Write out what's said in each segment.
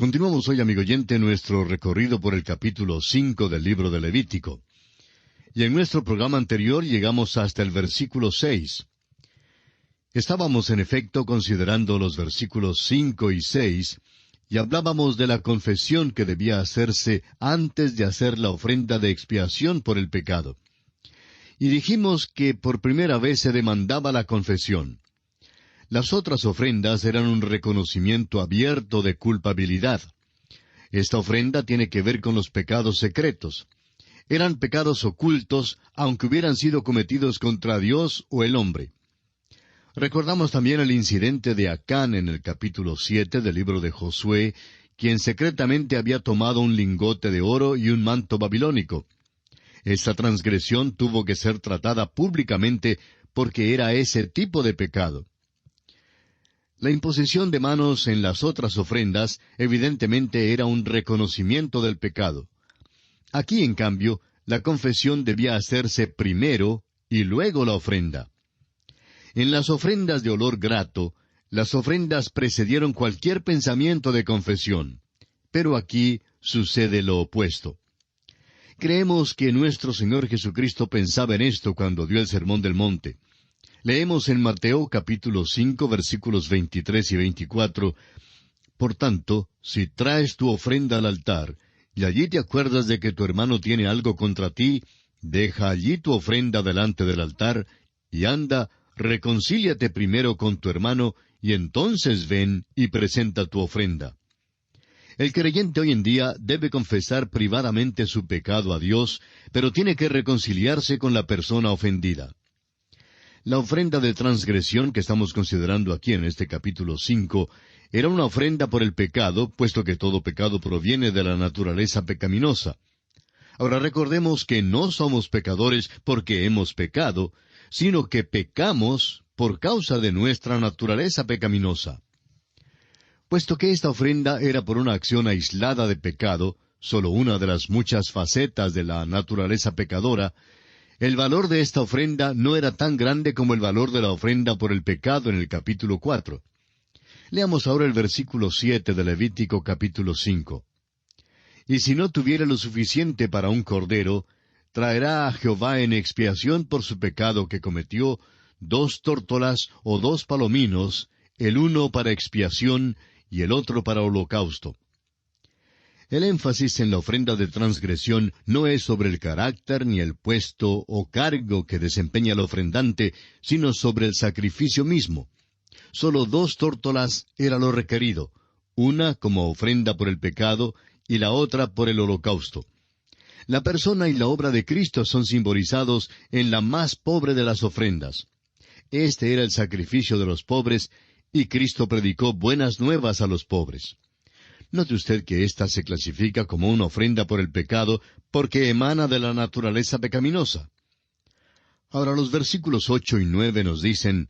Continuamos hoy, amigo oyente, nuestro recorrido por el capítulo 5 del libro de Levítico. Y en nuestro programa anterior llegamos hasta el versículo 6. Estábamos, en efecto, considerando los versículos 5 y 6, y hablábamos de la confesión que debía hacerse antes de hacer la ofrenda de expiación por el pecado. Y dijimos que por primera vez se demandaba la confesión. Las otras ofrendas eran un reconocimiento abierto de culpabilidad. Esta ofrenda tiene que ver con los pecados secretos. Eran pecados ocultos, aunque hubieran sido cometidos contra Dios o el hombre. Recordamos también el incidente de Acán en el capítulo 7 del libro de Josué, quien secretamente había tomado un lingote de oro y un manto babilónico. Esta transgresión tuvo que ser tratada públicamente porque era ese tipo de pecado. La imposición de manos en las otras ofrendas evidentemente era un reconocimiento del pecado. Aquí, en cambio, la confesión debía hacerse primero y luego la ofrenda. En las ofrendas de olor grato, las ofrendas precedieron cualquier pensamiento de confesión. Pero aquí sucede lo opuesto. Creemos que nuestro Señor Jesucristo pensaba en esto cuando dio el Sermón del Monte. Leemos en Mateo capítulo 5 versículos 23 y 24, «Por tanto, si traes tu ofrenda al altar, y allí te acuerdas de que tu hermano tiene algo contra ti, deja allí tu ofrenda delante del altar, y anda, reconcíliate primero con tu hermano, y entonces ven y presenta tu ofrenda». El creyente hoy en día debe confesar privadamente su pecado a Dios, pero tiene que reconciliarse con la persona ofendida. La ofrenda de transgresión que estamos considerando aquí en este capítulo 5 era una ofrenda por el pecado, puesto que todo pecado proviene de la naturaleza pecaminosa. Ahora recordemos que no somos pecadores porque hemos pecado, sino que pecamos por causa de nuestra naturaleza pecaminosa. Puesto que esta ofrenda era por una acción aislada de pecado, solo una de las muchas facetas de la naturaleza pecadora, el valor de esta ofrenda no era tan grande como el valor de la ofrenda por el pecado en el capítulo 4. Leamos ahora el versículo 7 de Levítico capítulo 5. «Y si no tuviera lo suficiente para un cordero, traerá a Jehová en expiación por su pecado que cometió 2 tórtolas o 2 palominos, el uno para expiación y el otro para holocausto». El énfasis en la ofrenda de transgresión no es sobre el carácter ni el puesto o cargo que desempeña el ofrendante, sino sobre el sacrificio mismo. Solo 2 tórtolas era lo requerido, una como ofrenda por el pecado y la otra por el holocausto. La persona y la obra de Cristo son simbolizados en la más pobre de las ofrendas. Este era el sacrificio de los pobres, y Cristo predicó buenas nuevas a los pobres. Note usted que ésta se clasifica como una ofrenda por el pecado porque emana de la naturaleza pecaminosa. Ahora los versículos 8 y 9 nos dicen,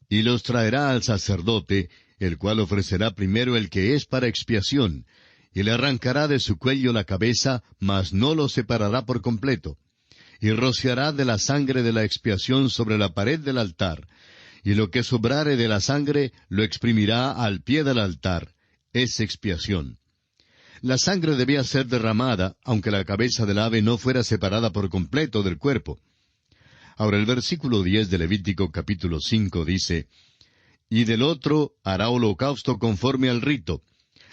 «Y los traerá al sacerdote, el cual ofrecerá primero el que es para expiación, y le arrancará de su cuello la cabeza, mas no lo separará por completo. Y rociará de la sangre de la expiación sobre la pared del altar, y lo que sobrare de la sangre lo exprimirá al pie del altar. Es expiación». La sangre debía ser derramada, aunque la cabeza del ave no fuera separada por completo del cuerpo. Ahora el versículo 10 de Levítico capítulo 5 dice, «Y del otro hará holocausto conforme al rito.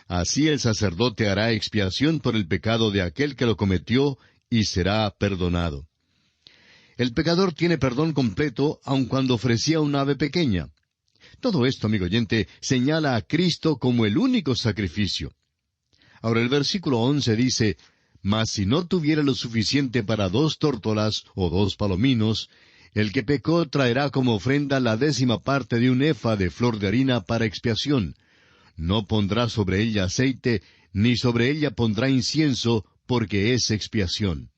Así el sacerdote hará expiación por el pecado de aquel que lo cometió, y será perdonado». El pecador tiene perdón completo, aun cuando ofrecía un ave pequeña. Todo esto, amigo oyente, señala a Cristo como el único sacrificio. Ahora el versículo 11 dice, «Mas si no tuviera lo suficiente para 2 tórtolas o 2 palominos, el que pecó traerá como ofrenda la 10ª parte de un efa de flor de harina para expiación. No pondrá sobre ella aceite, ni sobre ella pondrá incienso, porque es expiación».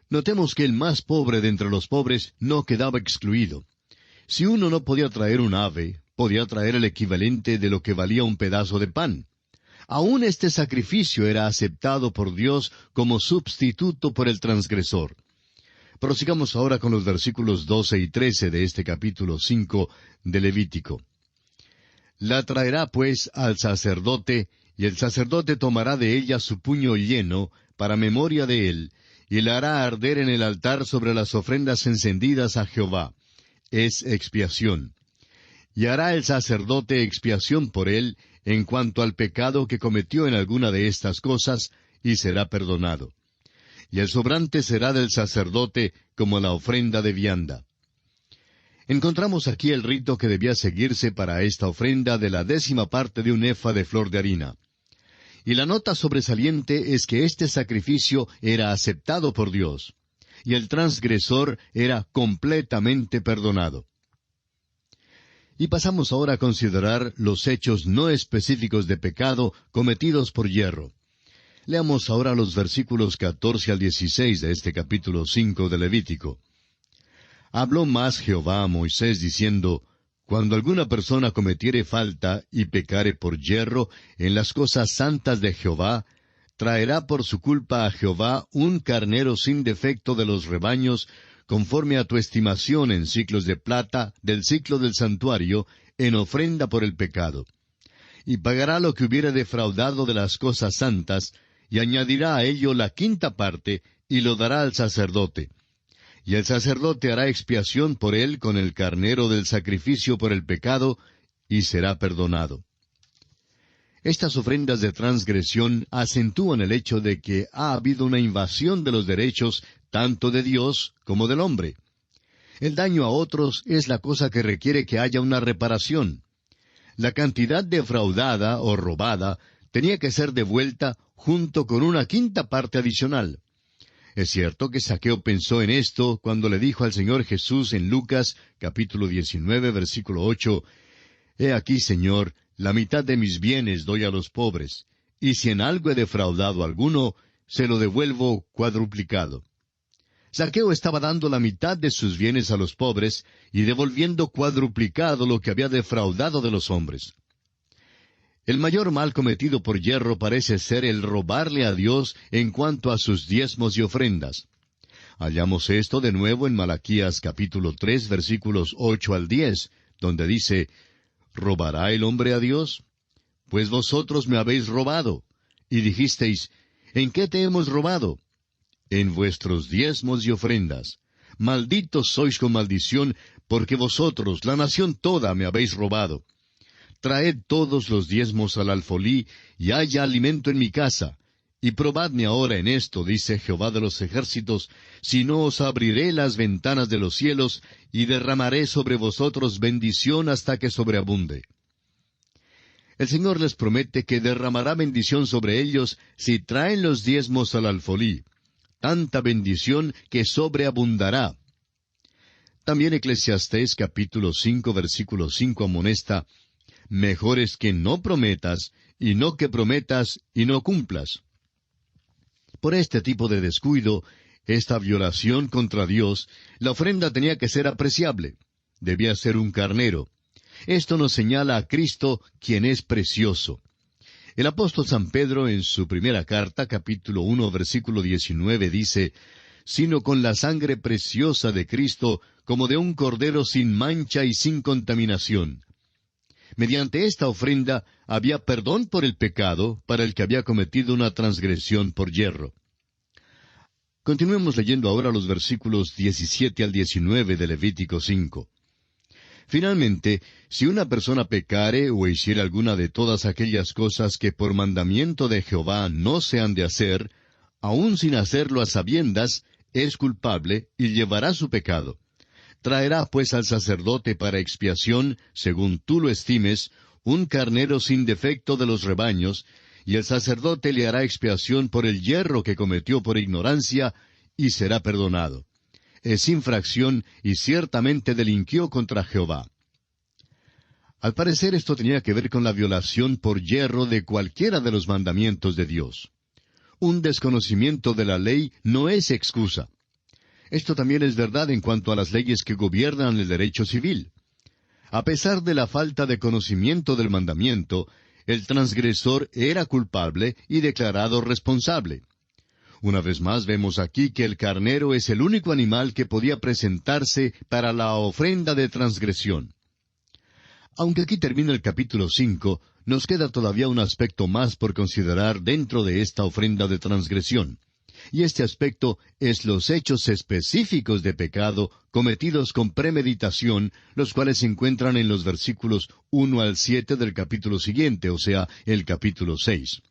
Notemos que el más pobre de entre los pobres no quedaba excluido. Si uno no podía traer un ave, podía traer el equivalente de lo que valía un pedazo de pan. Aún este sacrificio era aceptado por Dios como sustituto por el transgresor. Prosigamos ahora con los versículos 12 y 13 de este capítulo 5 de Levítico. «La traerá pues al sacerdote, y el sacerdote tomará de ella su puño lleno, para memoria de él, y la hará arder en el altar sobre las ofrendas encendidas a Jehová. Es expiación. Y hará el sacerdote expiación por él, en cuanto al pecado que cometió en alguna de estas cosas, y será perdonado. Y el sobrante será del sacerdote como la ofrenda de vianda. Encontramos aquí el rito que debía seguirse para esta ofrenda de la 10ª parte de un efa de flor de harina. Y la nota sobresaliente es que este sacrificio era aceptado por Dios, y el transgresor era completamente perdonado. Y pasamos ahora a considerar los hechos no específicos de pecado cometidos por Yerro. Leamos ahora los versículos 14 al 16 de este capítulo 5 de Levítico. Habló más Jehová a Moisés diciendo, Cuando alguna persona cometiere falta y pecare por yerro en las cosas santas de Jehová, traerá por su culpa a Jehová un carnero sin defecto de los rebaños, conforme a tu estimación en siclos de plata del siclo del santuario, en ofrenda por el pecado. Y pagará lo que hubiere defraudado de las cosas santas, y añadirá a ello la 5ª parte, y lo dará al sacerdote. Y el sacerdote hará expiación por él con el carnero del sacrificio por el pecado, y será perdonado. Estas ofrendas de transgresión acentúan el hecho de que ha habido una invasión de los derechos tanto de Dios como del hombre. El daño a otros es la cosa que requiere que haya una reparación. La cantidad defraudada o robada tenía que ser devuelta junto con una 5ª parte adicional. Es cierto que Zaqueo pensó en esto cuando le dijo al Señor Jesús en Lucas, capítulo 19, versículo 8, He aquí, Señor, la mitad de mis bienes doy a los pobres, y si en algo he defraudado a alguno, se lo devuelvo cuadruplicado. Zaqueo estaba dando la mitad de sus bienes a los pobres y devolviendo cuadruplicado lo que había defraudado de los hombres. El mayor mal cometido por Yerro parece ser el robarle a Dios en cuanto a sus diezmos y ofrendas. Hallamos esto de nuevo en Malaquías capítulo 3, versículos 8 al 10, donde dice, ¿Robará el hombre a Dios? Pues vosotros me habéis robado. Y dijisteis, ¿en qué te hemos robado? En vuestros diezmos y ofrendas. Malditos sois con maldición, porque vosotros, la nación toda, me habéis robado. Traed todos los diezmos al alfolí, y haya alimento en mi casa. Y probadme ahora en esto, dice Jehová de los ejércitos, si no os abriré las ventanas de los cielos, y derramaré sobre vosotros bendición hasta que sobreabunde. El Señor les promete que derramará bendición sobre ellos si traen los diezmos al alfolí. Tanta bendición que sobreabundará. También Eclesiastés capítulo 5, versículo 5 amonesta, Mejor es que no prometas, y no que prometas y no cumplas. Por este tipo de descuido, esta violación contra Dios, la ofrenda tenía que ser apreciable. Debía ser un carnero. Esto nos señala a Cristo, quien es precioso. El apóstol San Pedro, en su primera carta, capítulo 1, versículo 19, dice, Sino con la sangre preciosa de Cristo, como de un cordero sin mancha y sin contaminación. Mediante esta ofrenda había perdón por el pecado para el que había cometido una transgresión por yerro. Continuemos leyendo ahora los versículos 17 al 19 de Levítico 5. Finalmente, si una persona pecare o hiciere alguna de todas aquellas cosas que por mandamiento de Jehová no se han de hacer, aun sin hacerlo a sabiendas, es culpable y llevará su pecado. Traerá pues al sacerdote para expiación, según tú lo estimes, un carnero sin defecto de los rebaños, y el sacerdote le hará expiación por el yerro que cometió por ignorancia, y será perdonado. Es infracción y ciertamente delinquió contra Jehová. Al parecer esto tenía que ver con la violación por yerro de cualquiera de los mandamientos de Dios. Un desconocimiento de la ley no es excusa. Esto también es verdad en cuanto a las leyes que gobiernan el derecho civil. A pesar de la falta de conocimiento del mandamiento, el transgresor era culpable y declarado responsable. Una vez más vemos aquí que el carnero es el único animal que podía presentarse para la ofrenda de transgresión. Aunque aquí termina el capítulo 5, nos queda todavía un aspecto más por considerar dentro de esta ofrenda de transgresión. Y este aspecto es los hechos específicos de pecado cometidos con premeditación, los cuales se encuentran en los versículos 1 al 7 del capítulo siguiente, o sea, el capítulo 6.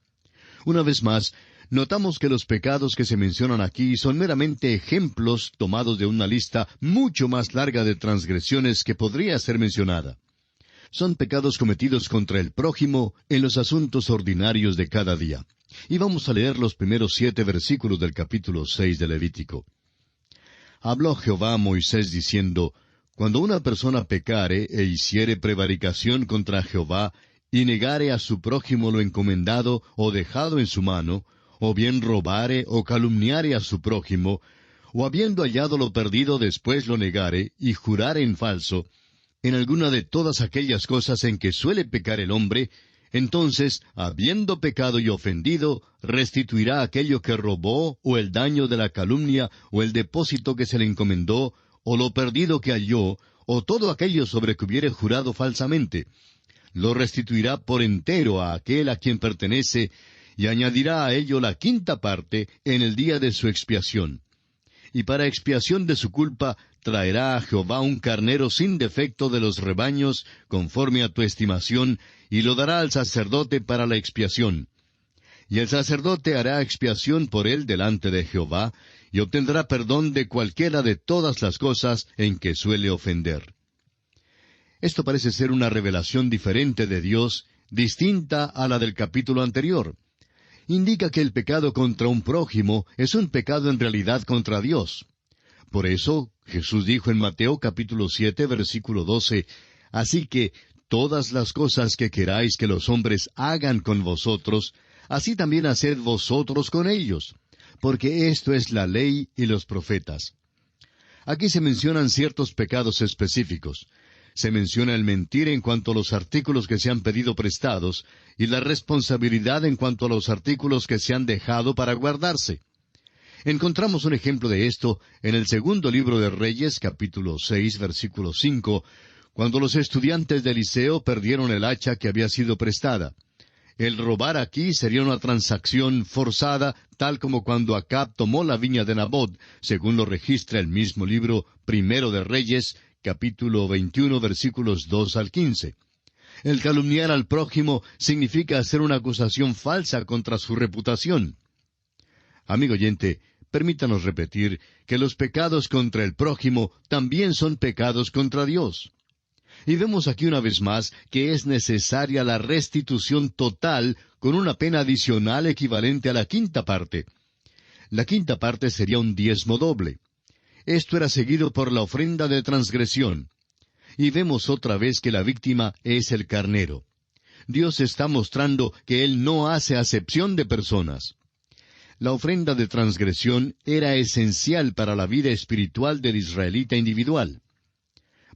Una vez más, notamos que los pecados que se mencionan aquí son meramente ejemplos tomados de una lista mucho más larga de transgresiones que podría ser mencionada. Son pecados cometidos contra el prójimo en los asuntos ordinarios de cada día. Y vamos a leer los primeros 7 versículos del capítulo 6 de Levítico. Habló Jehová a Moisés diciendo, Cuando una persona pecare e hiciere prevaricación contra Jehová, y negare a su prójimo lo encomendado o dejado en su mano, o bien robare o calumniare a su prójimo, o habiendo hallado lo perdido después lo negare, y jurare en falso, en alguna de todas aquellas cosas en que suele pecar el hombre, entonces, habiendo pecado y ofendido, restituirá aquello que robó, o el daño de la calumnia, o el depósito que se le encomendó, o lo perdido que halló, o todo aquello sobre que hubiere jurado falsamente. Lo restituirá por entero a aquel a quien pertenece, y añadirá a ello la quinta parte en el día de su expiación. Y para expiación de su culpa traerá a Jehová un carnero sin defecto de los rebaños, conforme a tu estimación, y lo dará al sacerdote para la expiación. Y el sacerdote hará expiación por él delante de Jehová, y obtendrá perdón de cualquiera de todas las cosas en que suele ofender. Esto parece ser una revelación diferente de Dios, distinta a la del capítulo anterior. Indica que el pecado contra un prójimo es un pecado en realidad contra Dios. Por eso, Jesús dijo en Mateo capítulo 7, versículo 12, Así que todas las cosas que queráis que los hombres hagan con vosotros, así también haced vosotros con ellos, porque esto es la ley y los profetas. Aquí se mencionan ciertos pecados específicos. Se menciona el mentir en cuanto a los artículos que se han pedido prestados, y la responsabilidad en cuanto a los artículos que se han dejado para guardarse. Encontramos un ejemplo de esto en el segundo libro de Reyes, capítulo 6, versículo 5, cuando los estudiantes de Eliseo perdieron el hacha que había sido prestada. El robar aquí sería una transacción forzada, tal como cuando Acab tomó la viña de Nabot, según lo registra el mismo libro primero de Reyes, capítulo 21, versículos 2 al 15. El calumniar al prójimo significa hacer una acusación falsa contra su reputación. Amigo oyente, permítanos repetir que los pecados contra el prójimo también son pecados contra Dios. Y vemos aquí una vez más que es necesaria la restitución total con una pena adicional equivalente a la quinta parte. La quinta parte sería un diezmo doble. Esto era seguido por la ofrenda de transgresión. Y vemos otra vez que la víctima es el carnero. Dios está mostrando que Él no hace acepción de personas. La ofrenda de transgresión era esencial para la vida espiritual del israelita individual.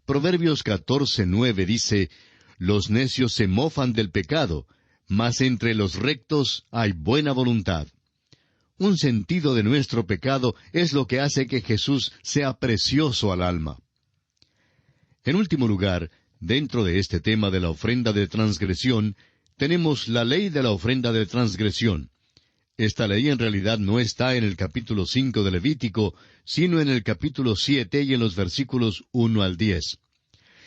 Proverbios 14:9 dice, Los necios se mofan del pecado, mas entre los rectos hay buena voluntad. Un sentido de nuestro pecado es lo que hace que Jesús sea precioso al alma. En último lugar, dentro de este tema de la ofrenda de transgresión, tenemos la ley de la ofrenda de transgresión. Esta ley en realidad no está en el capítulo 5 de Levítico, sino en el capítulo 7 y en los versículos 1 al 10.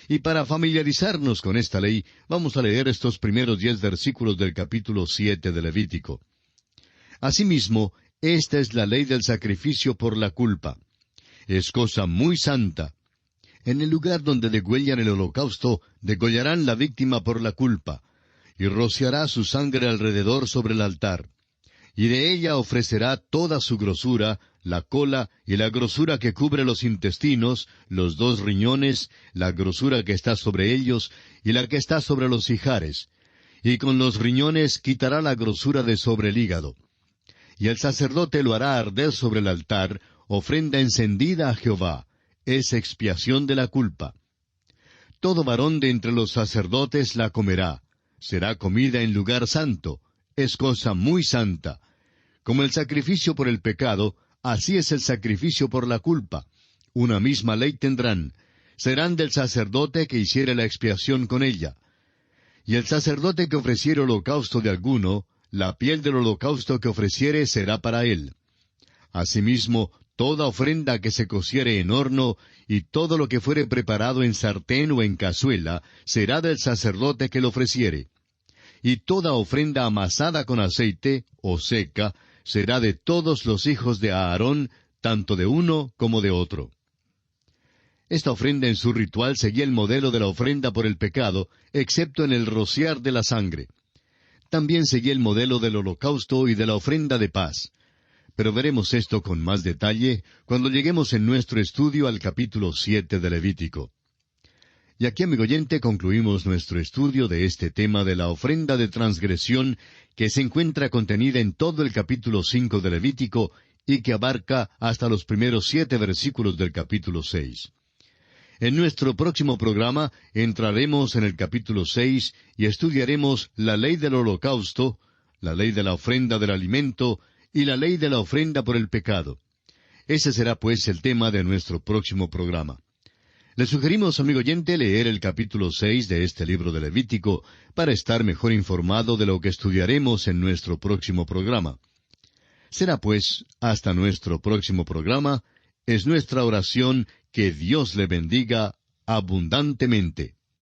Y para familiarizarnos con esta ley, vamos a leer estos primeros 10 versículos del capítulo 7 de Levítico. Asimismo, esta es la ley del sacrificio por la culpa. Es cosa muy santa. En el lugar donde degüellan el holocausto, degollarán la víctima por la culpa, y rociará su sangre alrededor sobre el altar. Y de ella ofrecerá toda su grosura, la cola y la grosura que cubre los intestinos, los 2 riñones, la grosura que está sobre ellos, y la que está sobre los ijares. Y con los riñones quitará la grosura de sobre el hígado. Y el sacerdote lo hará arder sobre el altar, ofrenda encendida a Jehová. Es expiación de la culpa. Todo varón de entre los sacerdotes la comerá. Será comida en lugar santo. Es cosa muy santa. Como el sacrificio por el pecado, así es el sacrificio por la culpa. Una misma ley tendrán. serán del sacerdote que hiciere la expiación con ella. Y el sacerdote que ofreciere holocausto de alguno, la piel del holocausto que ofreciere será para él. Asimismo, toda ofrenda que se cociere en horno, y todo lo que fuere preparado en sartén o en cazuela, será del sacerdote que lo ofreciere. Y toda ofrenda amasada con aceite, o seca, será de todos los hijos de Aarón, tanto de uno como de otro. Esta ofrenda en su ritual seguía el modelo de la ofrenda por el pecado, excepto en el rociar de la sangre. También seguía el modelo del holocausto y de la ofrenda de paz. Pero veremos esto con más detalle cuando lleguemos en nuestro estudio al capítulo 7 de Levítico. Y aquí, amigo oyente, concluimos nuestro estudio de este tema de la ofrenda de transgresión que se encuentra contenida en todo el capítulo 5 de Levítico y que abarca hasta los primeros 7 versículos del capítulo 6. En nuestro próximo programa entraremos en el capítulo 6 y estudiaremos la ley del holocausto, la ley de la ofrenda del alimento y la ley de la ofrenda por el pecado. Ese será pues el tema de nuestro próximo programa. Le sugerimos, amigo oyente, leer el capítulo 6 de este libro de Levítico para estar mejor informado de lo que estudiaremos en nuestro próximo programa. Será pues hasta nuestro próximo programa. Es nuestra oración que Dios le bendiga abundantemente.